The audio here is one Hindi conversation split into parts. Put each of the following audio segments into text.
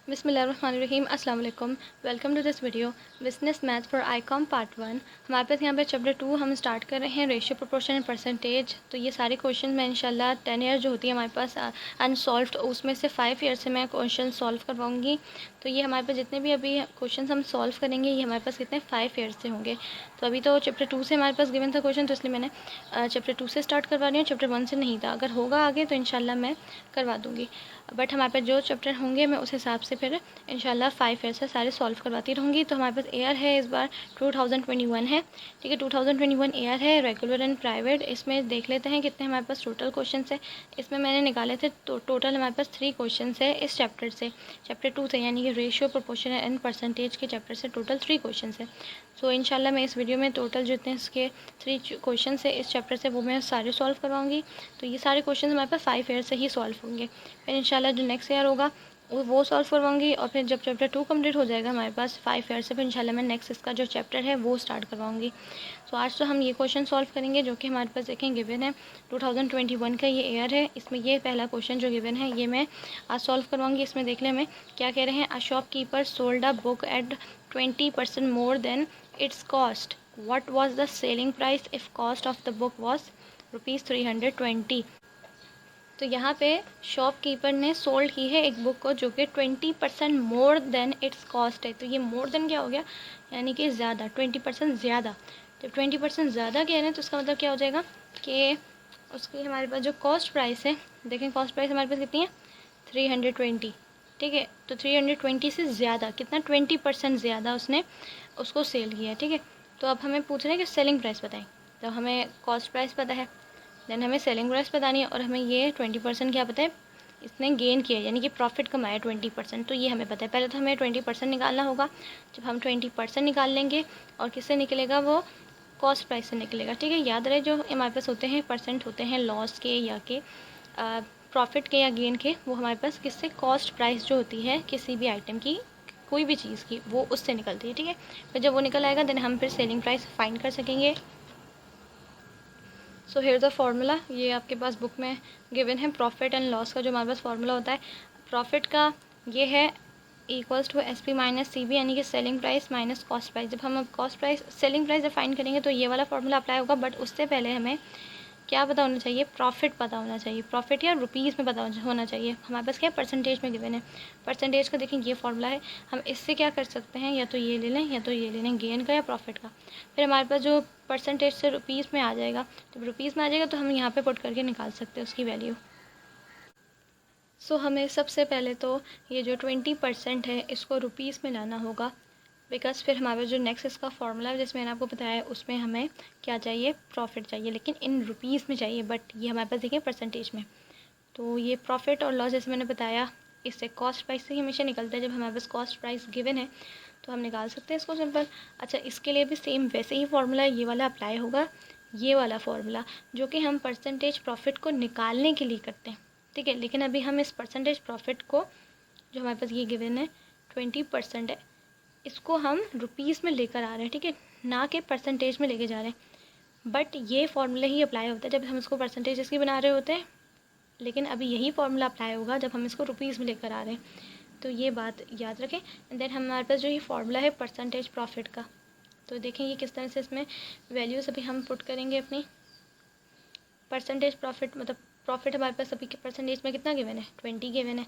बिस्मिल्लाहिर्रहमानिर्रहीम अस्सलाम वालेकुम। Welcome to this video business math for ICom part 1। हमारे पास यहाँ पे चैप्टर 2 हम स्टार्ट कर रहे हैं, रेशियो प्रोपोर्शन एंड परसेंटेज। तो ये सारे क्वेश्चन मैं इंशाल्लाह 10 ईयर जो होती है हमारे पास अनसॉल्व्ड, उसमें से 5 ईयर से मैं क्वेश्चन सॉल्व करवाऊँगी। तो ये हमारे पास जितने भी अभी क्वेश्चन हम सॉल्व करेंगे ये हमारे पास कितने 5 ईयर से होंगे। तो अभी तो चैप्टर 2 से हमारे पास गिवन था क्वेश्चन, तो इसलिए मैंने चैप्टर 2 से स्टार्ट करवा रही हूँ, चैप्टर 1 से नहीं था। अगर होगा आगे तो इंशाल्लाह मैं करवा दूँगी, बट हमारे पास जो चैप्टर होंगे मैं उस हिसाब से फिर इंशाल्लाह 5 ईयर से सारे सॉल्व करवाती रहूँगी। तो हमारे पास ईयर है इस बार 2021 है, ठीक है। 2021 ईयर है, रेगुलर एंड प्राइवेट। इसमें देख लेते हैं कितने हमारे पास टोटल क्वेश्चन है। इसमें मैंने निकाले थे तो टोटल हमारे पास 3 क्वेश्चन है इस चैप्टर से, चैप्टर 2 से, यानी कि रेशियो प्रोपोर्शन एंड परसेंटेज के चैप्टर से टोटल 3 क्वेश्चन है। सो इंशाल्लाह मैं इस वीडियो में टोटल जितने इसके 3 क्वेश्चन है इस चैप्टर से वो मैं सारे सॉल्व करवाऊँगी। तो ये सारे क्वेश्चन हमारे पास 5 ईयर से ही सॉल्व होंगे। फिर इंशाल्लाह जो नेक्स्ट ईयर होगा वो सॉल्व करवाऊँगी, और फिर जब चैप्टर 2 कंप्लीट हो जाएगा हमारे पास 5 ईयर से, फिर इंशाल्लाह मैं नेक्स्ट इसका जो चैप्टर है वो स्टार्ट करवाऊँगी। तो आज तो हम ये क्वेश्चन सॉल्व करेंगे जो कि हमारे पास देखें गिवन है। 2021 का ये ईयर है, इसमें ये पहला क्वेश्चन जो गिवन है ये मैं आज सॉल्व करवाऊँगी। इसमें देख लें हमें क्या कह रहे हैं। A shopkeeper sold a book at 20% more than its cost. What was the selling price if cost of the book was ₹320। तो यहाँ पे शॉपकीपर ने सोल्ड की है एक बुक को जो कि 20% मोर देन इट्स कॉस्ट है। तो ये मोर देन क्या हो गया, यानी कि ज़्यादा, 20% ज़्यादा। जब 20% ज़्यादा कह रहे हैं तो इसका मतलब क्या हो जाएगा कि उसकी हमारे पास जो कॉस्ट प्राइस है, देखें कॉस्ट प्राइस हमारे पास कितनी है 320, ठीक है। तो 320 से ज़्यादा कितना, 20% ज़्यादा उसने उसको सेल किया है, ठीक है। तो अब हमें पूछ रहे हैं कि सेलिंग प्राइस बताएं। तो हमें कॉस्ट प्राइस पता है, देन हमें सेलिंग प्राइस बतानी है, और हमें ये 20% क्या पता है इसने गेन किया, यानी कि प्रॉफिट कमाया 20%। तो ये हमें पता है। पहले तो हमें 20% निकालना होगा। जब हम 20% निकाल लेंगे और किससे निकलेगा, वो कॉस्ट प्राइस से निकलेगा, ठीक है। याद रहे जो हमारे पास होते हैं परसेंट होते हैं लॉस के या के प्रॉफिट के या गेन के, वो हमारे पास किससे, कॉस्ट प्राइस जो होती है किसी भी आइटम की, कोई भी चीज़ की, वो उससे निकलती है, ठीक है। फिर जब वो निकल आएगा देन हम फिर सेलिंग प्राइस फाइंड कर सकेंगे। सो हेयर द फार्मूला, ये आपके पास बुक में गिवन है। प्रॉफिट एंड लॉस का जो हमारे पास फार्मूला होता है प्रॉफिट का, ये है equals to S P minus C P, यानी कि selling price minus cost price. जब हम अब कॉस्ट प्राइस सेलिंग प्राइस जब फाइंड करेंगे तो ये वाला फार्मूला अप्लाई होगा, बट उससे पहले हमें क्या पता होना चाहिए, प्रॉफिट पता होना चाहिए। प्रॉफिट या रुपीज़ में पता होना चाहिए। हमारे पास क्या है, परसेंटेज में गिवन है। परसेंटेज का देखें ये फार्मूला है, हम इससे क्या कर सकते हैं, या तो ये ले लें या तो ये ले लें, गेन का या प्रॉफिट का। फिर हमारे पास जो परसेंटेज से रुपीज़ में आ जाएगा, जब रुपीज़ में आ जाएगा तो हम यहाँ पे पुट करके निकाल सकते हैं उसकी वैल्यू। सो हमें सबसे पहले तो ये जो 20% है इसको रुपीज़ में लाना होगा, बिकॉज फिर हमारे जो नेक्स्ट इसका फार्मूला है जिसमें मैंने आपको बताया उसमें हमें क्या चाहिए, प्रॉफिट चाहिए, लेकिन इन रुपीज़ में चाहिए, बट ये हमारे पास देखिए परसेंटेज में। तो ये प्रॉफिट और लॉस जैसे मैंने बताया इससे कॉस्ट प्राइस से ही हमेशा निकलता है। जब हमारे पास कॉस्ट प्राइस गिवन है तो हम निकाल सकते हैं इसको सिंपल। अच्छा, इसके लिए भी सेम वैसे ही फार्मूला ये वाला अप्लाई होगा, ये वाला फार्मूला जो कि हम परसेंटेज प्रॉफिट को निकालने के लिए करते हैं, ठीक है। लेकिन अभी हम इस परसेंटेज प्रॉफिट को जो हमारे पास ये गिवन है 20% है, इसको हम रुपीज़ में लेकर आ रहे हैं, ठीक है, ना कि परसेंटेज में लेके जा रहे हैं। बट ये फार्मूला ही अप्लाई होता है जब हम इसको परसेंटेज इसकी बना रहे होते हैं, लेकिन अभी यही फार्मूला अप्लाई होगा जब हम इसको रुपीज़ में लेकर आ रहे हैं। तो ये बात याद रखें। एंड देन हमारे पास जो ये फार्मूला है परसेंटेज प्रॉफिट का, तो देखें ये किस तरह से इसमें वैल्यूज़ अभी हम पुट करेंगे अपनी। परसेंटेज प्रॉफिट मतलब प्रॉफिट हमारे पास अभी परसेंटेज में कितना गिवन है, 20 गिवन है,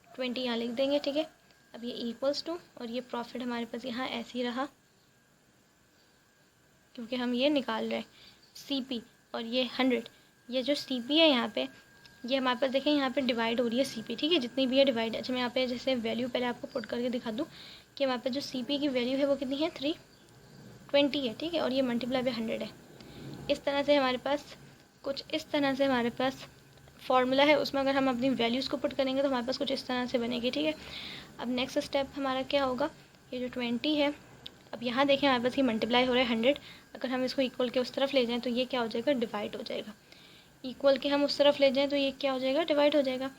20 यहाँ लिख देंगे, ठीक है। अब ये इक्वल्स टू, और ये प्रॉफिट हमारे पास यहाँ ऐसे ही रहा क्योंकि हम ये निकाल रहे हैं CP, और ये 100, ये जो CP है यहाँ पे, ये हमारे पास देखें यहाँ पे डिवाइड हो रही है CP, ठीक है, जितनी भी है डिवाइड। अच्छा मैं यहाँ पे जैसे वैल्यू पहले आपको पुट करके दिखा दूँ कि हमारे पास जो CP की वैल्यू है वो कितनी है 320 है, ठीक है, और ये मल्टीप्लाई बाय 100 है। इस तरह से हमारे पास कुछ इस तरह से हमारे पास फार्मूला है, उसमें अगर हम अपनी वैल्यूज़ को पुट करेंगे तो हमारे पास कुछ इस तरह से बनेगी, ठीक है। अब नेक्स्ट स्टेप हमारा क्या होगा, ये जो 20 है, अब यहाँ देखें हमारे पास ये मल्टीप्लाई हो रहा है 100, अगर हम इसको इक्वल के उस तरफ ले जाएँ तो ये क्या हो जाएगा, डिवाइड हो जाएगा। इक्वल के हम उस तरफ ले जाएँ तो ये क्या हो जाएगा, डिवाइड हो जाएगा।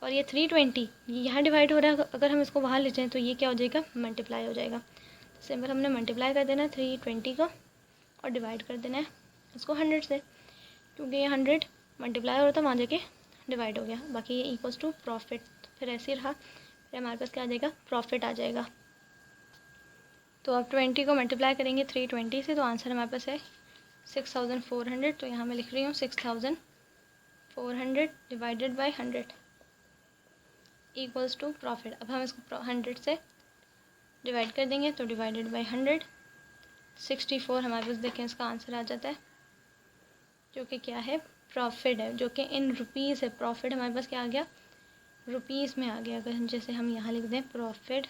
और ये 320 ये यहाँ डिवाइड हो रहा है, अगर हम इसको वहाँ ले जाएँ तो ये क्या हो जाएगा, मल्टीप्लाई हो जाएगा। सिंपल हमने मल्टीप्लाई कर देना 320 को और डिवाइड कर देना है इसको 100 से, क्योंकि ये 100 मल्टीप्लाई हो रहा था वहाँ जाके डिवाइड हो गया। बाकी ये इक्वल्स टू प्रॉफिट, फिर ऐसे ही रहा। फिर फिर हमारे पास क्या आ जाएगा, प्रॉफिट आ जाएगा। तो अब 20 को मल्टीप्लाई करेंगे 320 से, तो आंसर हमारे पास है 6400। तो यहाँ मैं लिख रही हूँ 6400 divided by 100 equals to profit. अब हम इसको 100 से डिवाइड कर देंगे, तो डिवाइडेड बाई 100 64 हमारे पास देखें इसका आंसर आ जाता है, जो कि क्या है, प्रॉफिट है, जो कि इन रुपीज़ है। प्रॉफिट हमारे पास क्या आ गया, रुपीज़ में आ गया। अगर हम जैसे हम यहाँ लिख दें प्रॉफिट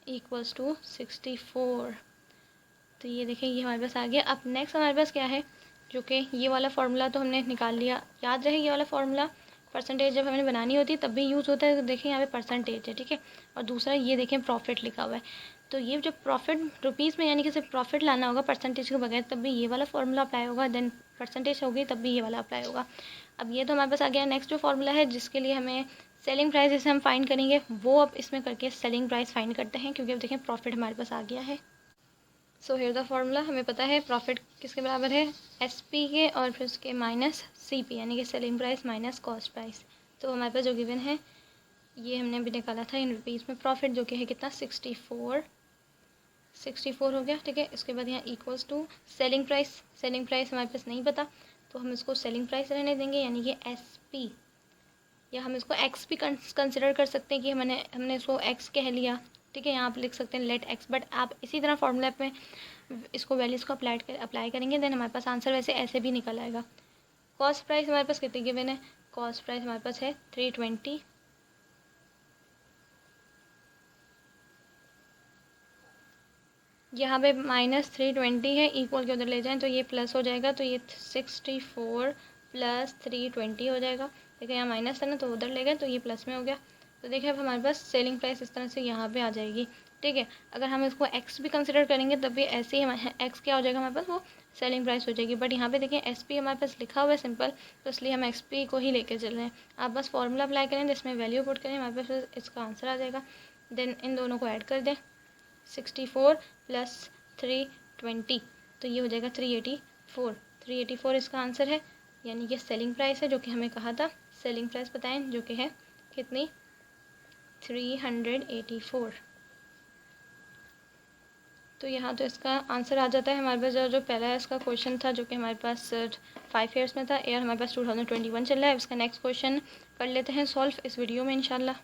इक्वल्स टू 64, तो ये देखें ये हमारे पास आ गया। अब नेक्स्ट हमारे पास क्या है, जो कि ये वाला फार्मूला तो हमने निकाल लिया। याद रहे ये वाला फार्मूला परसेंटेज जब हमें बनानी होती है तब भी यूज़ होता है। तो देखें यहाँ पे परसेंटेज है, ठीक है, और दूसरा ये देखें प्रॉफिट लिखा हुआ है। तो ये जो प्रॉफिट रुपीज़ में यानी कि सिर्फ प्रॉफिट लाना होगा परसेंटेज के बगैर, तब भी ये वाला फार्मूला अप्लाई होगा। देन परसेंटेज होगी तब भी ये वाला अप्लाई होगा। अब ये तो हमारे पास आ गया। नेक्स्ट जो फार्मूला है जिसके लिए हमें सेलिंग प्राइस जैसे हम फाइंड करेंगे, वो अब इसमें करके सेलिंग प्राइस फाइंड करते हैं, क्योंकि अब देखें प्रॉफिट हमारे पास आ गया है। सो हियर द फार्मूला, हमें पता है प्रॉफिट किसके बराबर है, SP के, और फिर उसके माइनस CP यानी कि selling price minus cost price. तो हमारे पास जो गिवन है ये हमने अभी निकाला था इन रुपीज़ में प्रॉफिट, जो कि है कितना 64 हो गया, ठीक है। इसके बाद यहाँ इक्वल्स टू सेलिंग प्राइस हमारे पास नहीं पता, तो हम इसको सेलिंग प्राइस रहने देंगे यानी कि SP, या हम इसको X भी कंसिडर कर सकते हैं कि हमने इसको X कह लिया, ठीक है। यहाँ आप लिख सकते हैं लेट X, बट आप इसी तरह फार्मूला में इसको वैल्यूज़ को अप्लाई करेंगे, देन हमारे पास आंसर वैसे ऐसे भी निकल आएगा। कॉस्ट प्राइस हमारे पास कितनी गिवन है, कॉस्ट प्राइस हमारे पास है 320, यहाँ पे -320 है, इक्वल के उधर ले जाएं तो ये प्लस हो जाएगा, तो ये 64 + 320 हो जाएगा। देखिए यहाँ माइनस है ना, तो उधर ले गए तो ये प्लस में हो गया। तो देखिए अब हमारे पास सेलिंग प्राइस इस तरह से यहाँ पे आ जाएगी, ठीक है। अगर हम इसको X भी कंसिडर करेंगे तब भी ऐसे ही X क्या हो जाएगा हमारे पास, वो सेलिंग प्राइस हो जाएगी। बट यहाँ पे देखिए SP हमारे पास लिखा हुआ है सिंपल, तो इसलिए हम XP को ही लेके चल रहे हैं। आप बस फार्मूला अप्लाई करें जिसमें वैल्यू पुट करें, हमारे पास इसका आंसर आ जाएगा। देन इन दोनों को ऐड कर दें, 64 + 320, तो ये हो जाएगा 384 इसका आंसर है, यानी कि सेलिंग प्राइस है, जो कि हमें कहा था सेलिंग प्राइस बताएं, जो कि है कितनी 384। तो यहाँ तो इसका आंसर आ जाता है हमारे पास। जो पहला इसका क्वेश्चन था, जो कि हमारे पास 5 ईयर्स में था, और हमारे पास 2021 चल रहा है। इसका नेक्स्ट क्वेश्चन कर लेते हैं सॉल्व इस वीडियो में इंशाल्लाह।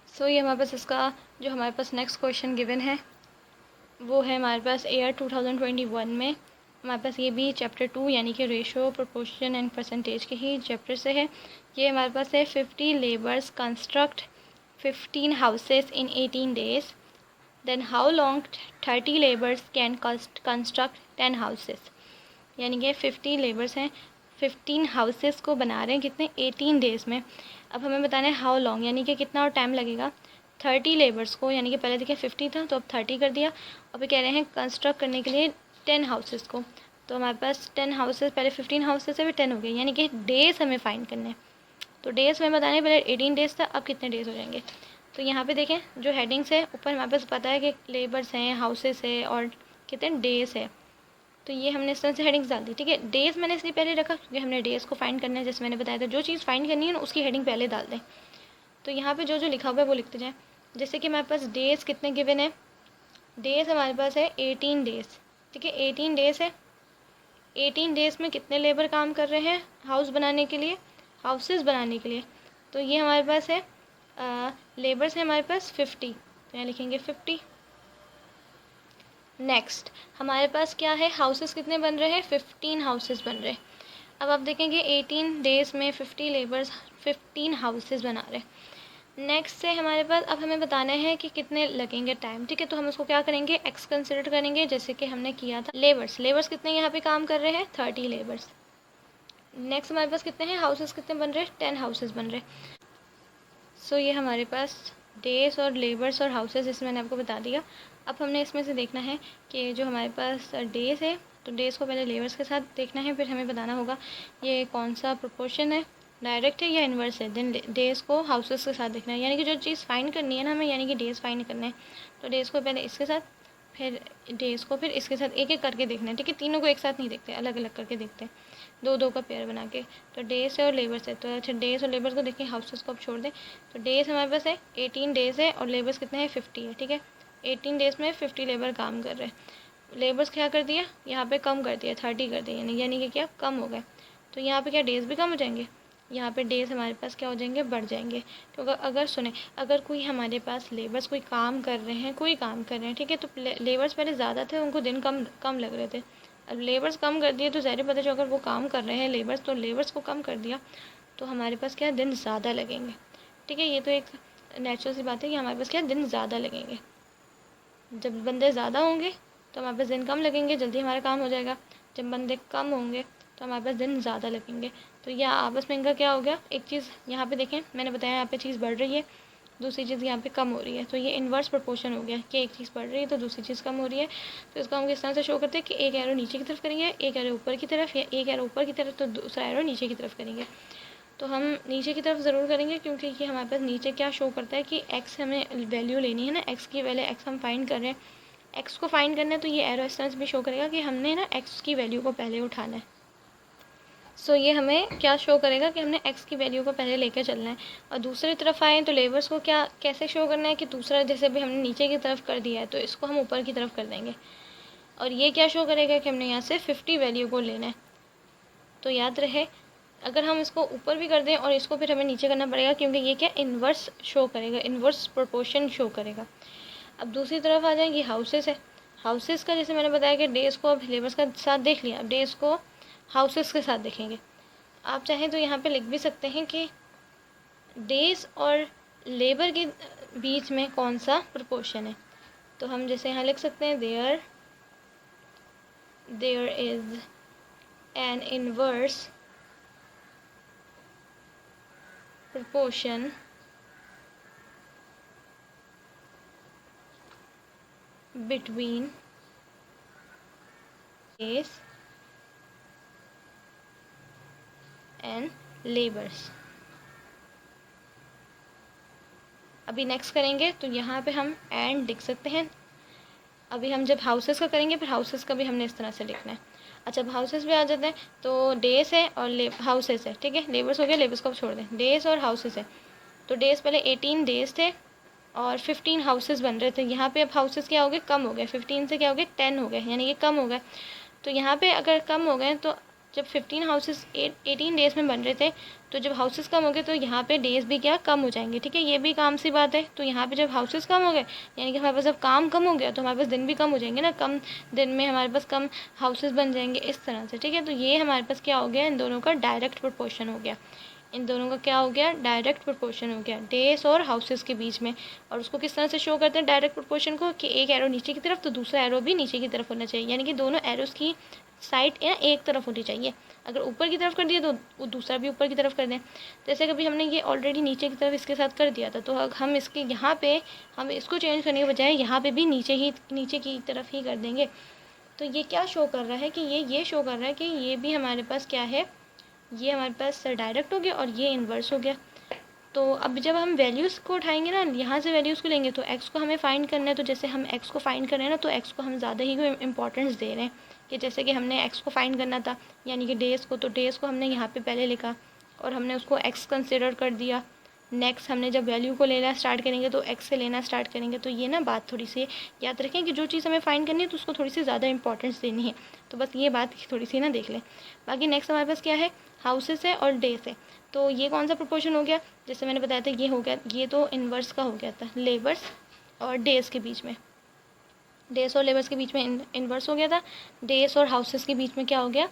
सो ये हमारे पास इसका जो हमारे पास नेक्स्ट क्वेश्चन गिवन है वो है हमारे पास ईयर 2021 में। हमारे पास ये भी चैप्टर 2 यानी कि रेशो, प्रोपोर्शन एंड परसेंटेज के ही चैप्टर से है। ये हमारे पास है 50 labours construct 15 houses in 18 days, then how long 30 labours can construct 10 houses. यानी कि 50 लेबर्स हैं, 15 हाउसेस को बना रहे हैं कितने 18 डेज़ में। अब हमें बताना है हाउ लॉन्ग यानी कि कितना और टाइम लगेगा 30 लेबर्स को, यानी कि पहले देखिए 50 था तो अब 30 कर दिया। अब ये कह रहे हैं कंस्ट्रक्ट करने के लिए 10 हाउसेस को, तो हमारे पास 10 हाउसेस, पहले 15 हाउसेस से भी 10 हो गए, यानी कि डेज़ हमें फाइंड करने हैं। तो डेज़ में बताने पहले 18 डेज़ था, अब कितने डेज़ हो जाएंगे। तो यहाँ पे देखें जो हेडिंग्स है ऊपर हमारे पास पता है कि लेबर्स हैं, हाउसेस है और कितने डेज़ है, तो ये हमने इस तरह से हेडिंग्स डाल दी, ठीक है। डेज़ मैंने इसलिए पहले रखा क्योंकि हमने डेज़ को फाइंड करना है, जैसे मैंने बताया था जो चीज़ फाइंड करनी है ना उसकी हेडिंग पहले डाल दें। तो यहाँ पे जो जो लिखा हुआ है वो लिखते जाएँ। जैसे कि हमारे पास डेज़ कितने गिवन है, डेज़ हमारे पास है 18 डेज़, ठीक है 18 डेज़ है। 18 डेज़ में कितने लेबर काम कर रहे हैं हाउस बनाने के लिए, हाउसेस बनाने के लिए, तो ये हमारे पास है लेबर्स है हमारे पास 50, तो यहाँ लिखेंगे 50। नेक्स्ट हमारे पास क्या है, हाउसेस कितने बन रहे हैं 15 हाउसेस बन रहे हैं। अब आप देखेंगे 18 डेज़ में 50 लेबर्स 15 हाउसेस बना रहे हैं। नेक्स्ट से हमारे पास अब हमें बताना है कि कितने लगेंगे टाइम, ठीक है। तो हम उसको क्या करेंगे एक्स कंसिडर करेंगे, जैसे कि हमने किया था लेबर्स कितने यहाँ पे काम कर रहे हैं 30 लेबर्स। नेक्स्ट हमारे पास कितने हैं हाउसेस कितने बन रहे हैं 10 हाउसेस बन रहे हैं। सो ये हमारे पास डेज़ और लेबर्स और हाउसेस इसमें मैंने आपको बता दिया। अब हमने इसमें से देखना है कि जो हमारे पास डेज़ है तो डेज़ को पहले लेबर्स के साथ देखना है, फिर हमें बताना होगा ये कौन सा प्रोपोर्शन है, डायरेक्ट है या इन्वर्स है। देन डेज़ को हाउसेस के साथ देखना है, यानी कि जो चीज़ फाइंड करनी है ना हमें, यानी कि डेज़ फाइंड करने हैं, तो डेज़ को पहले इसके साथ, फिर डेज़ को फिर इसके साथ एक एक करके देखना है, ठीक है। तीनों को एक साथ नहीं देखते, अलग अलग करके देखते हैं। दो दो का पेयर बना के। तो डेज है और लेबर्स है, तो अच्छा डेज और लेबर्स को देखिए, हाउसेस को अब छोड़ दें। तो डेज हमारे पास है 18 डेज़ है और लेबर्स कितने हैं 50 है, ठीक है। 18 डेज़ में 50 लेबर काम कर रहे हैं। लेबर्स क्या कर दिया यहाँ पे, कम कर दिया, 30 कर दिया, यानी कि क्या कम हो गए। तो यहाँ पे क्या डेज़ भी कम हो जाएंगे, यहाँ पे डेज़ हमारे पास क्या हो जाएंगे, बढ़ जाएंगे। क्योंकि अगर सुने, अगर कोई हमारे पास लेबर्स कोई काम कर रहे हैं, कोई काम कर रहे हैं, ठीक है, तो लेबर्स पहले ज़्यादा थे, उनको दिन कम कम लग रहे थे। अब लेबर्स कम कर दिए तो ज़ाहिर पता जो अगर वो काम कर रहे हैं लेबर्स, तो लेबर्स को कम कर दिया तो हमारे पास क्या दिन ज़्यादा लगेंगे, ठीक है। ये तो एक नेचुरल सी बात है कि हमारे पास क्या दिन ज़्यादा लगेंगे। जब बंदे ज़्यादा होंगे तो हमारे पास दिन कम लगेंगे, जल्दी हमारा काम हो जाएगा। जब बंदे कम होंगे तो हमारे पास दिन ज़्यादा लगेंगे। तो यह आपस में इनका क्या हो गया, एक चीज़ यहाँ पे देखें, मैंने बताया यहाँ पे चीज़ बढ़ रही है, दूसरी चीज़ यहाँ पे कम हो रही है। तो ये इन्वर्स प्रोपोर्शन हो गया कि एक चीज़ बढ़ रही है तो दूसरी चीज़ कम हो रही है। तो इसको हम किस तरह से शो करते हैं कि एक एरो नीचे की तरफ करेंगे, एक एरो ऊपर की तरफ, या एक एरो ऊपर की तरफ तो दूसरा एरो नीचे की तरफ करेंगे। तो हम नीचे की तरफ ज़रूर करेंगे क्योंकि ये हमारे पास नीचे क्या शो करता है कि एक्स हमें वैल्यू लेनी है ना, एक्स की वैल्यू, एक्स हम फाइंड कर रहे हैं, एक्स को फाइंड करना है। तो ये एरो इस तरह से भी शो करेगा कि हमने ना एक्स की वैल्यू को पहले उठाना है। सो ये हमें क्या शो करेगा कि हमने एक्स की वैल्यू को पहले लेकर चलना है। और दूसरी तरफ आए तो लेबर्स को क्या कैसे शो करना है कि दूसरा जैसे भी हमने नीचे की तरफ कर दिया है तो इसको हम ऊपर की तरफ कर देंगे। और ये क्या शो करेगा कि हमने यहाँ से 50 वैल्यू को लेना है। तो याद रहे, अगर हम इसको ऊपर भी कर दें और इसको फिर हमें नीचे करना पड़ेगा क्योंकि ये क्या इन्वर्स शो करेगा, इन्वर्स प्रोपोर्शन शो करेगा। अब दूसरी तरफ आ जाएंगे, हाउसेस है। हाउसेस का जैसे मैंने बताया कि डेज़ को अब लेबर्स का साथ देख लिया, अब डेज़ को हाउसेस के साथ देखेंगे। आप चाहें तो यहाँ पे लिख भी सकते हैं कि डेज़ और लेबर के बीच में कौन सा प्रोपोर्शन है। तो हम जैसे यहाँ लिख सकते हैं there is an inverse proportion between days and labors। अभी नेक्स्ट करेंगे तो यहाँ पे हम एंड लिख सकते हैं। अभी हम जब हाउसेस का करेंगे फिर हाउसेस का भी हमने इस तरह से लिखना है। अच्छा, अब हाउसेस भी आ जाते हैं तो डेज है और हाउसेस है, ठीक है। लेबर्स हो गया, लेबर्स को छोड़ दें, डेज और हाउसेस है। तो डेज पहले 18 डेज थे और 15 हाउसेस बन रहे थे। यहाँ पे अब हाउसेस क्या हो गए, कम हो गए, 15 से क्या हो गए 10 हो गए, यानी कि कम हो गए। तो यहाँ पे अगर कम हो गए तो जब 15 हाउसेस 18 डेज़ में बन रहे थे तो जब हाउसेस कम हो गए तो यहाँ पे डेज़ भी क्या कम हो जाएंगे, ठीक है। ये भी काम सी बात है। तो यहाँ पे जब हाउसेस कम हो गए यानी कि हमारे पास जब काम कम हो गया तो हमारे पास दिन भी कम हो जाएंगे ना, कम दिन में हमारे पास कम हाउसेस बन जाएंगे इस तरह से, ठीक है। तो ये हमारे पास क्या हो गया, इन दोनों का डायरेक्ट प्रोपोर्शन हो गया, इन दोनों का क्या हो गया, डायरेक्ट प्रोपोर्शन हो गया डेज और हाउसेस के बीच में। और उसको किस तरह से शो करते हैं डायरेक्ट प्रोपोर्शन को कि एक एरो नीचे की तरफ तो दूसरा एरो भी नीचे की तरफ होना चाहिए, यानी कि दोनों एरोस की साइड या एक तरफ होनी चाहिए। अगर ऊपर की तरफ कर दिया तो वो दूसरा भी ऊपर की तरफ कर दें। जैसे कभी हमने ये ऑलरेडी नीचे की तरफ इसके साथ कर दिया था तो हम इसके यहाँ पे हम इसको चेंज करने के बजाय यहाँ पे भी नीचे की तरफ ही कर देंगे। तो ये क्या शो कर रहा है कि ये शो कर रहा है कि ये भी हमारे पास क्या है, ये हमारे पास डायरेक्ट हो गया और ये इन्वर्स हो गया। तो अब जब हम वैल्यूज़ को उठाएंगे ना, यहाँ से वैल्यूज़ को लेंगे तो एक्स को हमें फाइंड करना है। तो जैसे हम एक्स को फाइंड कर रहे हैं ना तो एक्स को हम ज़्यादा ही इंपॉर्टेंस दे रहे हैं कि जैसे कि हमने एक्स को फाइंड करना था यानी कि डेज़ को, तो डेज़ को हमने यहाँ पे पहले लिखा और हमने उसको एक्स कंसिडर कर दिया। नेक्स्ट हमने जब वैल्यू को लेना स्टार्ट करेंगे तो एक्स से लेना स्टार्ट करेंगे। तो ये ना बात थोड़ी सी याद रखें कि जो चीज़ हमें फाइंड करनी है तो उसको थोड़ी सी ज़्यादा इंपॉर्टेंस देनी है। तो बस ये बात थोड़ी सी ना देख लें। बाकी नेक्स्ट हमारे पास क्या है, हाउसेस है और डेज है। तो ये कौन सा प्रोपोर्शन हो गया, जैसे मैंने बताया था ये हो गया, ये तो इन्वर्स का हो गया था लेबर्स और डेज के बीच में, डेज और लेबर्स के बीच में इन्वर्स हो गया था। डेज और हाउसेस के बीच में क्या हो गया,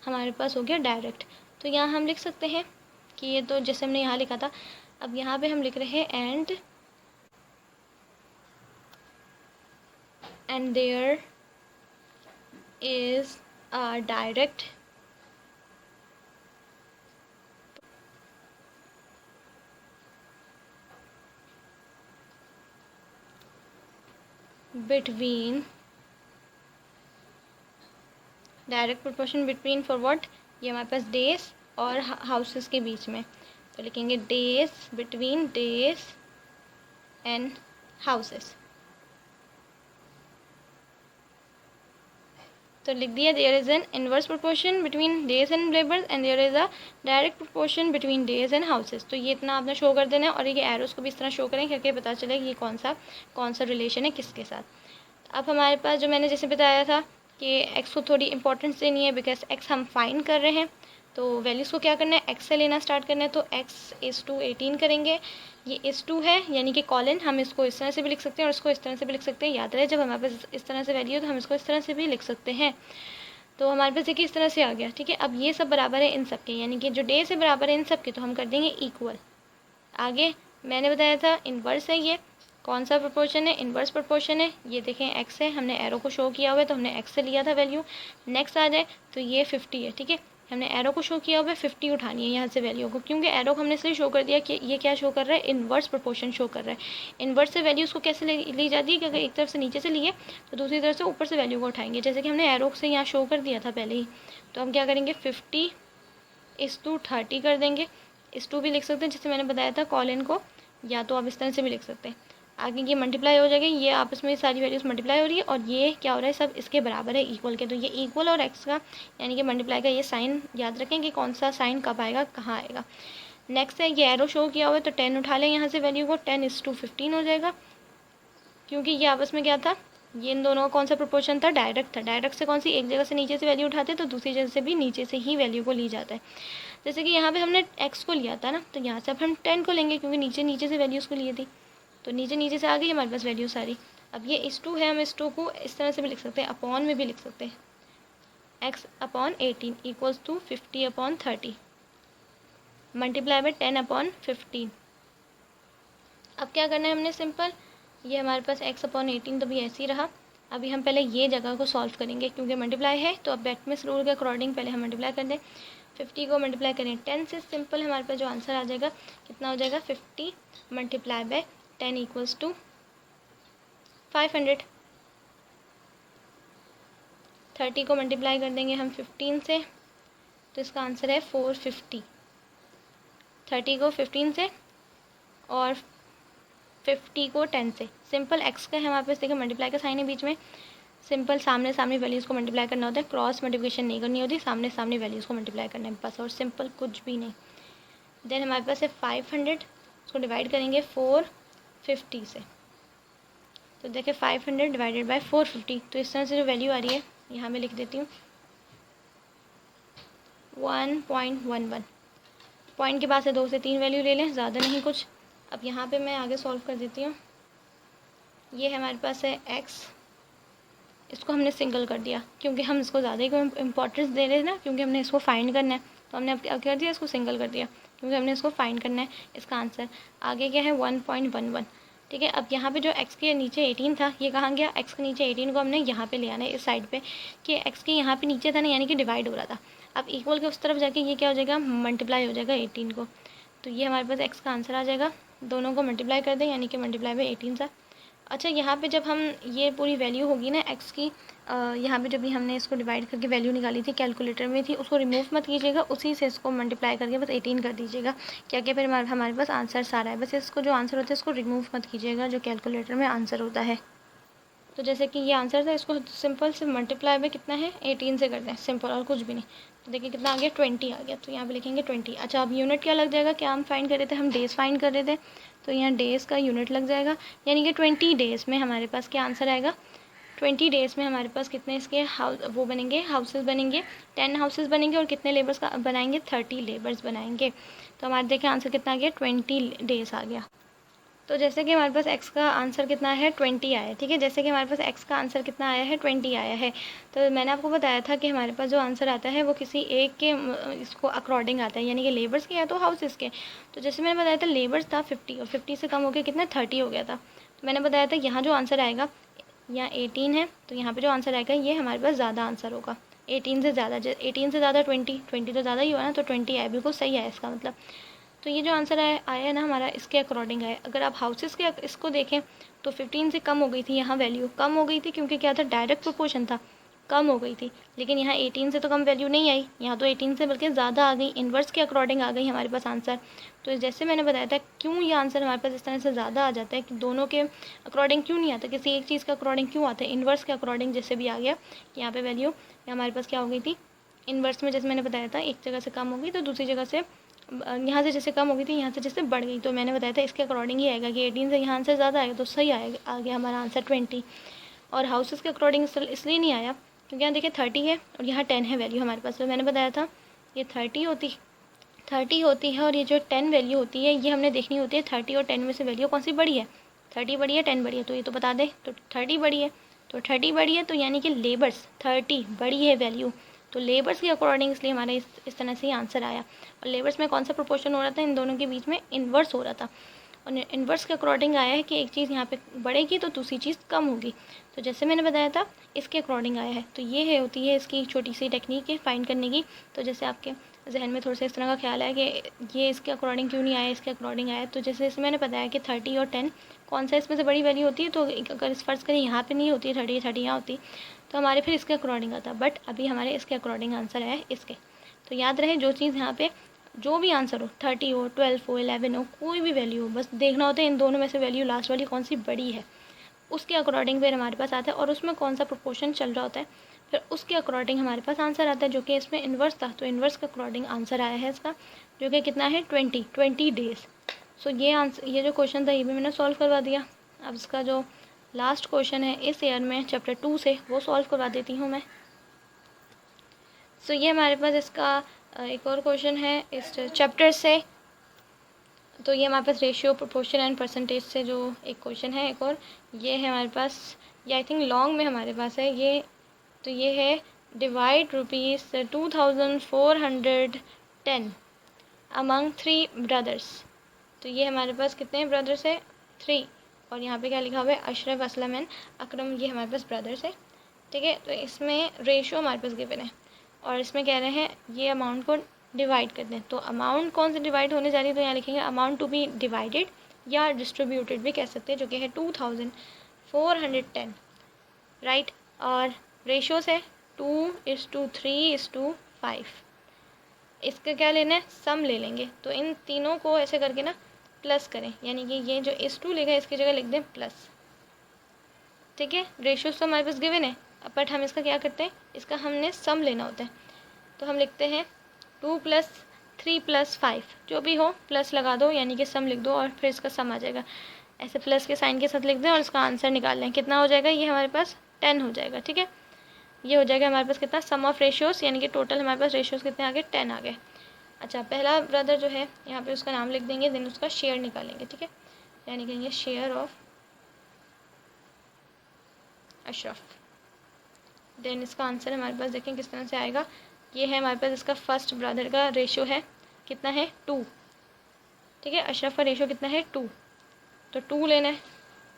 हमारे पास हो गया डायरेक्ट। तो यहाँ हम लिख सकते हैं कि ये तो जैसे हमने यहाँ लिखा था, अब यहाँ पे हम लिख रहे हैं and there is a direct between, direct proportion between for what, ये हमारे पास डेज और हाउसेस के बीच में। तो लिखेंगे days between days and houses. तो लिख दिया there is an inverse proportion between days and labours and there is a direct proportion between days and houses. तो ये इतना आपने शो कर देना है और ये एरोस को भी इस तरह शो करें करके पता चले कि ये कौन सा रिलेशन है किसके साथ। अब हमारे पास जो मैंने जैसे बताया था कि एक्स को थोड़ी इंपॉर्टेंस देनी है बिकॉज एक्स हम फाइंड कर रहे हैं, तो वैल्यूज़ को क्या करना है, एक्स से लेना स्टार्ट करना है। तो एक्स इज़ टू 18 करेंगे, ये इज़ टू है यानी कि कॉलन, हम इसको इस तरह से भी लिख सकते हैं और इसको इस तरह से भी लिख सकते हैं। याद रहे जब हमारे पास इस तरह से वैल्यू है तो हम इसको इस तरह से भी लिख सकते हैं। तो हमारे पास देखिए इस तरह से आ गया, ठीक है। अब ये सब बराबर है इन सब के, यानी कि जो डे से बराबर है इन सब के, तो हम कर देंगे इक्वल। आगे मैंने बताया था इन्वर्स है, ये कौन सा प्रोपोर्शन है, इन्वर्स प्रोपोर्शन है। ये देखें एक्स है, हमने एरो को शो किया हुआ है तो हमने एक्स से लिया था वैल्यू। नेक्स्ट आ जाए तो ये 50 है, ठीक है। हमने एरो को शो किया हुआ है, 50 उठानी है यहाँ से वैल्यू को, क्योंकि एरो को हमने इसलिए शो कर दिया कि ये क्या शो कर रहा है, इन्वर्स प्रोपोर्शन शो कर रहा है। इन्वर्स से वैल्यूज़ को कैसे ली जाती है कि अगर एक तरफ से नीचे से लिए तो दूसरी तरफ से ऊपर से वैल्यू को उठाएंगे, जैसे कि हमने एरो से यहाँ शो कर दिया था पहले ही। तो हम क्या करेंगे 50 इस टू 30 कर देंगे। इस टू भी लिख सकते हैं जैसे मैंने बताया था कॉलन को, या तो आप इस तरह से भी लिख सकते हैं। आगे ये मल्टीप्लाई हो जाएगा, ये आपस में सारी वैल्यूज़ मल्टीप्लाई हो रही है और ये क्या हो रहा है, सब इसके बराबर है, इक्वल के। तो ये इक्वल और एक्स का यानी कि मल्टीप्लाई का ये साइन याद रखें कि कौन सा साइन कब आएगा, कहाँ आएगा। नेक्स्ट है ये एरो शो किया हुआ है तो 10 उठा लें यहाँ से वैल्यू को, 10 इस टू 15 हो जाएगा, क्योंकि ये आपस में क्या था, ये इन दोनों का कौन सा प्रोपोर्शन था, डायरेक्ट था। डायरेक्ट से कौन सी, एक जगह से नीचे से वैल्यू उठाते तो दूसरी जगह से भी नीचे से ही वैल्यू को ली जाता है। जैसे कि यहाँ पे हमने एक्स को लिया था ना, तो यहाँ से अब हम 10 को लेंगे क्योंकि नीचे से वैल्यूज़ को लिए थी, तो नीचे से आ गई हमारे पास वैल्यू सारी। अब ये इस टू है, हम इस टू को इस तरह से भी लिख सकते हैं, अपॉन में भी लिख सकते हैं, x upon 18 equals to 50 upon 30 multiply by 10 upon 15। अब क्या करना है हमने, सिंपल, ये हमारे पास x अपॉन 18 तो भी ऐसे ही रहा। अभी हम पहले ये जगह को सॉल्व करेंगे क्योंकि मल्टीप्लाई है, तो अब बैटमिस रूल के अकॉर्डिंग पहले हम मल्टीप्लाई कर दें। 50 को मल्टीप्लाई करें 10 से, सिंपल हमारे पास जो आंसर आ जाएगा कितना हो जाएगा, 50 मल्टीप्लाई बाय 10 इक्वल्स टू 500। 30 को मल्टीप्लाई कर देंगे हम 15 से, तो इसका आंसर है 450। 30 को 15 से और 50 को 10 से। सिंपल एक्स का है हमारे पास, देखिए मल्टीप्लाई का साइन है बीच में, सिंपल सामने सामने वैल्यूज़ को मल्टीप्लाई करना होता है, क्रॉस मल्टीप्लिकेशन नहीं करनी होती, सामने सामने वैल्यूज़ को मल्टीप्लाई करना है बस, और सिंपल कुछ भी नहीं। देन हमारे पास है 500, उसको डिवाइड करेंगे 450 से, तो देखिए 500 डिवाइडेड बाय 450, तो इस तरह से जो वैल्यू आ रही है यहाँ मैं लिख देती हूँ 1.11। पॉइंट के पास से 2 से 3 वैल्यू ले लें, ज़्यादा नहीं कुछ। अब यहाँ पे मैं आगे सॉल्व कर देती हूँ। ये हमारे पास है x, इसको हमने सिंगल कर दिया क्योंकि हम इसको ज़्यादा ही इंपॉर्टेंस दे रहे हैं ना, क्योंकि हमने इसको फाइंड करना है, तो हमने अब क्या कर दिया, इसको सिंगल कर दिया क्योंकि हमने इसको फाइंड करना है। इसका आंसर आगे क्या है 1.11, ठीक है। अब यहाँ पे जो x के नीचे 18 था, ये कहाँ गया, x के नीचे 18 को हमने यहाँ पे ले आना है इस साइड पे, कि x के यहाँ पे नीचे था ना, यानी कि डिवाइड हो रहा था। अब इक्वल के उस तरफ जाके ये क्या हो जाएगा, मल्टीप्लाई हो जाएगा 18 को, तो ये हमारे पास x का आंसर आ जाएगा। दोनों को मल्टीप्लाई कर दें यानी कि मल्टीप्लाई बाई 18 सा। अच्छा, यहाँ पे जब हम ये पूरी वैल्यू होगी ना x की, यहाँ पे जब भी हमने इसको डिवाइड करके वैल्यू निकाली थी, कैलकुलेटर में थी, उसको रिमूव मत कीजिएगा, उसी से इसको मल्टीप्लाई करके बस 18 कर दीजिएगा, क्या कि फिर हमारे पास आंसर सारा है। बस इसको जो आंसर होता है इसको रिमूव मत कीजिएगा जो कैलकुलेटर में आंसर होता है। तो जैसे कि ये आंसर था, इसको सिंपल से मल्टीप्लाई में कितना है 18 से कर दें, सिंपल, और कुछ भी नहीं। तो देखिए कितना आ गया, 20 आ गया, तो यहाँ पे लिखेंगे 20। अच्छा, अब यूनिट क्या लग जाएगा, क्या हम फाइंड कर रहे थे, हम डेज़ फाइंड कर रहे थे, तो यहाँ डेज़ का यूनिट लग जाएगा, यानी कि 20 डेज़ में हमारे पास क्या आंसर आएगा, 20 डेज़ में हमारे पास कितने इसके वो बनेंगे, हाउसेस बनेंगे, 10 हाउसेस बनेंगे, और कितने लेबर्स का बनाएंगे, 30 लेबर्स बनाएंगे। तो हमारे देखिए आंसर कितना आ गया, 20 डेज़ आ गया। तो जैसे कि हमारे पास x का आंसर कितना है 20 आया है, ठीक है। जैसे कि हमारे पास x का आंसर कितना आया है 20 आया है, तो मैंने आपको बताया था कि हमारे पास जो आंसर आता है वो किसी एक के इसको अकॉर्डिंग आता है, यानी कि लेबर्स के या तो हाउसेस के। तो जैसे मैंने बताया था लेबर्स था 50 और 50 से कम हो गया कितना 30 हो गया था। तो मैंने बताया था यहाँ जो आंसर आएगा, यहाँ 18 है, तो यहाँ पर जो आंसर आएगा ये हमारे पास ज़्यादा आंसर होगा, 18 से ज़्यादा, 18 से ज़्यादा 20 तो ज़्यादा ही हुआ ना, तो 20 आया, बिल्कुल सही है इसका मतलब। तो ये जो आंसर आया ना हमारा, इसके अकॉर्डिंग आया। अगर आप हाउसेस के इसको देखें तो 15 से कम हो गई थी, यहाँ वैल्यू कम हो गई थी क्योंकि क्या था, डायरेक्ट प्रोपोर्शन था, कम हो गई थी, लेकिन यहाँ 18 से तो कम वैल्यू नहीं आई, यहाँ तो 18 से बल्कि ज़्यादा आ गई, इन्वर्स के अकॉर्डिंग आ गई हमारे पास आंसर। तो जैसे मैंने बताया था क्यों ये आंसर हमारे पास इस तरह से ज़्यादा आ जाता है कि दोनों के अकॉर्डिंग क्यों नहीं आता, किसी एक चीज़ के अकॉर्डिंग क्यों आता है, इन्वर्स के अकॉर्डिंग जैसे भी आ गया कि यहाँ पे वैल्यू हमारे पास क्या हो गई थी, इन्वर्स में जैसे मैंने बताया था एक जगह से कम हो गई तो दूसरी जगह से यहाँ से जैसे कम हो गई थी यहाँ से जैसे बढ़ गई, तो मैंने बताया था इसके अकॉर्डिंग ही आएगा कि 18 से यहाँ आंसर ज़्यादा आएगा तो सही आएगा, आ गया हमारा आंसर 20। और हाउसेस के अकॉर्डिंग इसलिए नहीं आया क्योंकि यहाँ देखिए 30 है और यहाँ 10 है वैल्यू हमारे पास, तो मैंने बताया था ये 30 होती है और ये जो 10 वैल्यू होती है ये हमने देखनी होती है 30 और 10 में से वैल्यू कौन सी बड़ी है, 30 बड़ी है 10 बड़ी है, तो ये तो बता दे, तो 30 बड़ी है, तो 30 बड़ी है तो यानी कि लेबर्स 30 बड़ी है वैल्यू, तो लेबर्स के अकॉर्डिंग इसलिए हमारा इस तरह से ही आंसर आया। और लेबर्स में कौन सा प्रोपोर्शन हो रहा था, इन दोनों के बीच में इन्वर्स हो रहा था, और इन्वर्स के अकॉर्डिंग आया है कि एक चीज़ यहाँ पे बढ़ेगी तो दूसरी चीज़ कम होगी, तो जैसे मैंने बताया था इसके अकॉर्डिंग आया है। तो ये है होती है इसकी छोटी सी टेक्निक है फाइंड करने की। तो जैसे आपके जहन में थोड़ा सा इस तरह का ख्याल है कि ये इसके अकॉर्डिंग क्यों नहीं आया, इसके अकॉर्डिंग आया, तो जैसे मैंने बताया कि 30 और 10 कौन सा इसमें से बड़ी वैल्यू होती है, तो अगर इस फर्ज करें यहाँ पे नहीं होती है 30 यहाँ होती तो हमारे फिर इसके अकॉर्डिंग आता, बट अभी हमारे इसके अकॉर्डिंग आंसर है इसके। तो याद रहे जो चीज़ यहाँ पे जो भी आंसर हो 30 हो 12 हो 11 हो कोई भी वैल्यू हो, बस देखना होता है इन दोनों में से वैल्यू लास्ट वाली कौन सी बड़ी है, उसके अकॉर्डिंग फिर हमारे पास आता है, और उसमें कौन सा प्रोपोर्शन चल रहा होता है फिर उसके अकॉर्डिंग हमारे पास आंसर आता है, जो कि इसमें इन्वर्स था तो इन्वर्स के अकॉर्डिंग आंसर आया है इसका, जो कि कितना है 20 डेज़। सो ये जो क्वेश्चन था ये भी मैंने सॉल्व करवा दिया। अब इसका जो लास्ट क्वेश्चन है इस ईयर में चैप्टर 2 से वो सॉल्व करवा देती हूँ मैं। सो ये हमारे पास इसका एक और क्वेश्चन है इस चैप्टर से, तो ये हमारे पास रेशियो प्रोपोर्शन एंड परसेंटेज से जो एक क्वेश्चन है एक और, ये है हमारे पास, ये आई थिंक लॉन्ग में हमारे पास है ये, तो ये है डिवाइड ₹2410 अमंग 3 ब्रदर्स। तो ये हमारे पास कितने ब्रदर्स है 3, और यहाँ पे क्या लिखा हुआ है अशरफ असलम एंड अकरम, ये हमारे पास ब्रदर्स है, ठीक है। तो इसमें रेशियो हमारे पास गिवन है और इसमें कह रहे हैं ये अमाउंट को डिवाइड कर दें, तो अमाउंट कौन से डिवाइड होने जा रही है, तो यहाँ लिखेंगे अमाउंट टू बी डिवाइडेड या डिस्ट्रीब्यूटेड भी कह सकते हैं, जो कि है 2410, राइट। और रेशियोस है 2:3:5, इसका क्या लेना है सम ले लेंगे, तो इन तीनों को ऐसे करके ना प्लस करें, यानी कि ये जो इस 2 लिखा है इसकी जगह लिख दें प्लस, ठीक है। रेशियोस तो हमारे पास गिवन है बट हम इसका क्या करते हैं, इसका हमने सम लेना होता है, तो हम लिखते हैं 2 + 3 + 5 जो भी हो प्लस लगा दो, यानी कि सम लिख दो और फिर इसका सम आ जाएगा, ऐसे प्लस के साइन के साथ लिख दें और इसका आंसर निकाल लें, कितना हो जाएगा, ये हमारे पास 10 हो जाएगा, ठीक है। ये हो जाएगा हमारे पास कितना सम ऑफ रेशियोस, यानी कि टोटल हमारे पास रेशियोस कितने आ गए 10 आ गए। अच्छा पहला ब्रदर जो है यहाँ पे उसका नाम लिख देंगे, देन उसका शेयर निकालेंगे, ठीक है, यानी कहेंगे शेयर ऑफ अशरफ, देन इसका आंसर हमारे पास देखें किस तरह से आएगा, ये है हमारे पास इसका फर्स्ट ब्रदर का रेशियो है कितना है 2, ठीक है, अशरफ का रेशियो कितना है 2, तो 2 लेना है,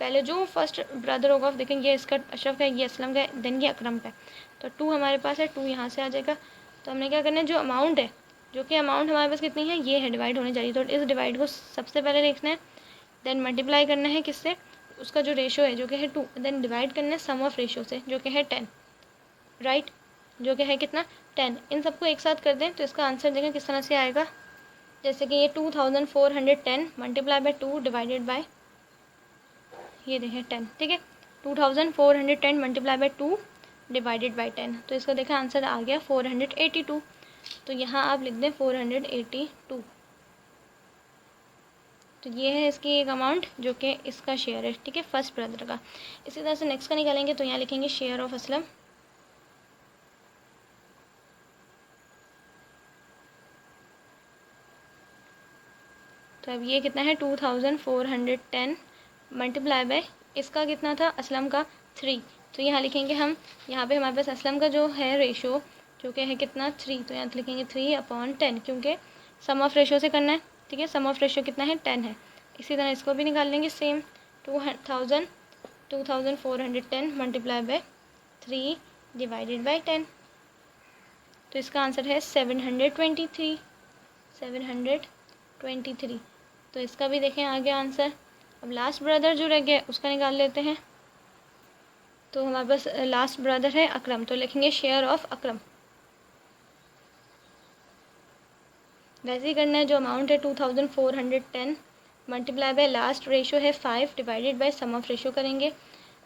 पहले जो फर्स्ट ब्रदर होगा देखेंगे ये इसका अशरफ का, ये असलम का, देन ये अकरम का, तो 2 हमारे पास है, 2 यहाँ से आ जाएगा। तो हमने क्या करना है जो अमाउंट है, जो कि अमाउंट हमारे पास कितनी है ये है डिवाइड होने जा रही है, तो इस डिवाइड को सबसे पहले लिखना है, देन मल्टीप्लाई करना है किससे, उसका जो रेशियो है जो कि है 2, देन डिवाइड करना है सम ऑफ रेशियो से जो कि है 10, राइट, जो कि है कितना 10, इन सबको एक साथ कर दें तो इसका आंसर देखें किस तरह से आएगा, जैसे कि ये 2410 मल्टीप्लाई बाय 2 डिवाइडेड बाय ये देखें 10, ठीक है, 2410 मल्टीप्लाई बाय 2 डिवाइडेड बाय 10, तो इसका देखें आंसर आ गया 482, तो यहाँ आप लिख दें 482, तो ये है इसकी एक अमाउंट जो कि इसका शेयर है, ठीक है, फर्स्ट ब्रदर का। इसी तरह से नेक्स्ट का निकालेंगे तो यहाँ लिखेंगे शेयर ऑफ असलम, तो अब ये कितना है 2410 मल्टीप्लाई बाय इसका कितना था असलम का 3, तो यहाँ लिखेंगे हम, यहाँ पे हमारे पास असलम का जो है रेशो जो कि है कितना 3, तो यहाँ लिखेंगे 3/10 क्योंकि सम ऑफ रेशो से करना है, ठीक है, सम ऑफ रेशो कितना है 10 है। इसी तरह इसको भी निकाल लेंगे same 2410 multiply by 3 divided by 10, तो इसका आंसर है 723, तो इसका भी देखें आ गया आंसर। अब लास्ट ब्रदर जो रह गया उसका निकाल लेते हैं, तो हमारे पास लास्ट ब्रदर है अकरम, तो लिखेंगे शेयर ऑफ अकरम। वैसे ही करना है, जो अमाउंट है 2410 मल्टीप्लाई बाय लास्ट रेशो है 5 divided by sum of ratio करेंगे।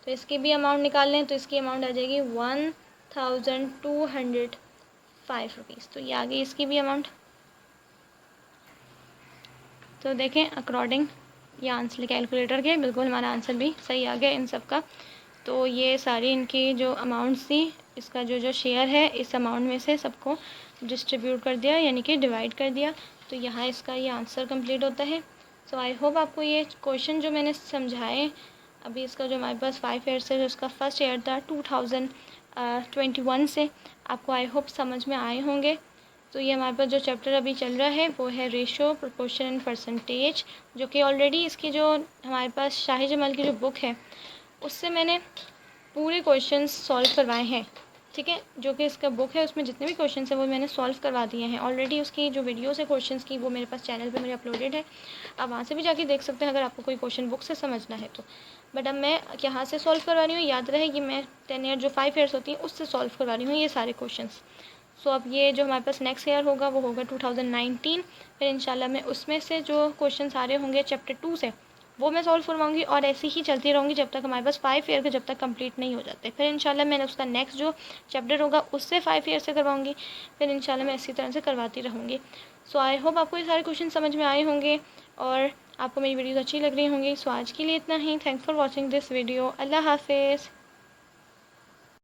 तो इसकी भी अमाउंट निकाल लें, तो इसकी अमाउंट आ जाएगी 1205 रुपीज़। तो ये आ गई इसकी भी अमाउंट। तो देखें अकॉर्डिंग ये आंसर कैलकुलेटर के बिल्कुल हमारा आंसर भी सही आ गया इन सब का। तो ये सारी इनकी जो अमाउंट्स थी, इसका जो शेयर है इस अमाउंट में से सबको डिस्ट्रीब्यूट कर दिया, यानी कि डिवाइड कर दिया। तो यहाँ इसका ये आंसर कंप्लीट होता है। सो आई होप आपको ये क्वेश्चन जो मैंने समझाए अभी, इसका जो हमारे पास 5 ईयर्स है, जो उसका फर्स्ट ईयर था 2021 से, आपको आई होप समझ में आए होंगे। तो ये हमारे पास जो चैप्टर अभी चल रहा है वो है रेशो, प्रोपोर्शन एंड परसेंटेज, जो कि ऑलरेडी इसकी जो हमारे पास शाही जमाल की जो बुक है उससे मैंने पूरे क्वेश्चंस सॉल्व करवाए हैं। ठीक है, जो कि इसका बुक है उसमें जितने भी क्वेश्चंस हैं वो मैंने सॉल्व करवा दिए हैं ऑलरेडी। उसकी जो वीडियोस है क्वेश्चंस की वो मेरे पास चैनल पे मेरे अपलोडेड है, आप वहाँ से भी जाके देख सकते हैं अगर आपको कोई क्वेश्चन बुक से समझना है तो। बट अब मैं यहाँ से सॉल्व करवा रही हूँ, याद रहे कि मैं 10 ईयर जो 5 ईयर्स होती हैं उससे सॉल्व करवा रही हूँ ये सारे क्वेश्चन। सो अब ये जो हमारे पास नेक्स्ट ईयर होगा वो होगा 2019। फिर इंशाल्लाह मैं उसमें से जो क्वेश्चन सारे होंगे चैप्टर 2 से वो मैं सॉल्व करवाऊंगी, और ऐसे ही चलती रहूँगी जब तक हमारे पास 5 ईयर के जब तक कंप्लीट नहीं हो जाते। फिर इंशाल्लाह मैंने उसका नेक्स्ट जो चैप्टर होगा उससे 5 ईयर से करवाऊंगी, फिर इंशाल्लाह मैं इसी तरह से करवाती रहूँगी। सो आई होप आपको ये सारे क्वेश्चन समझ में आए होंगे और आपको मेरी वीडियोज़ अच्छी लग रही होंगी। सो आज के लिए इतना ही। Thanks for watching this video. अल्लाह हाफिज़।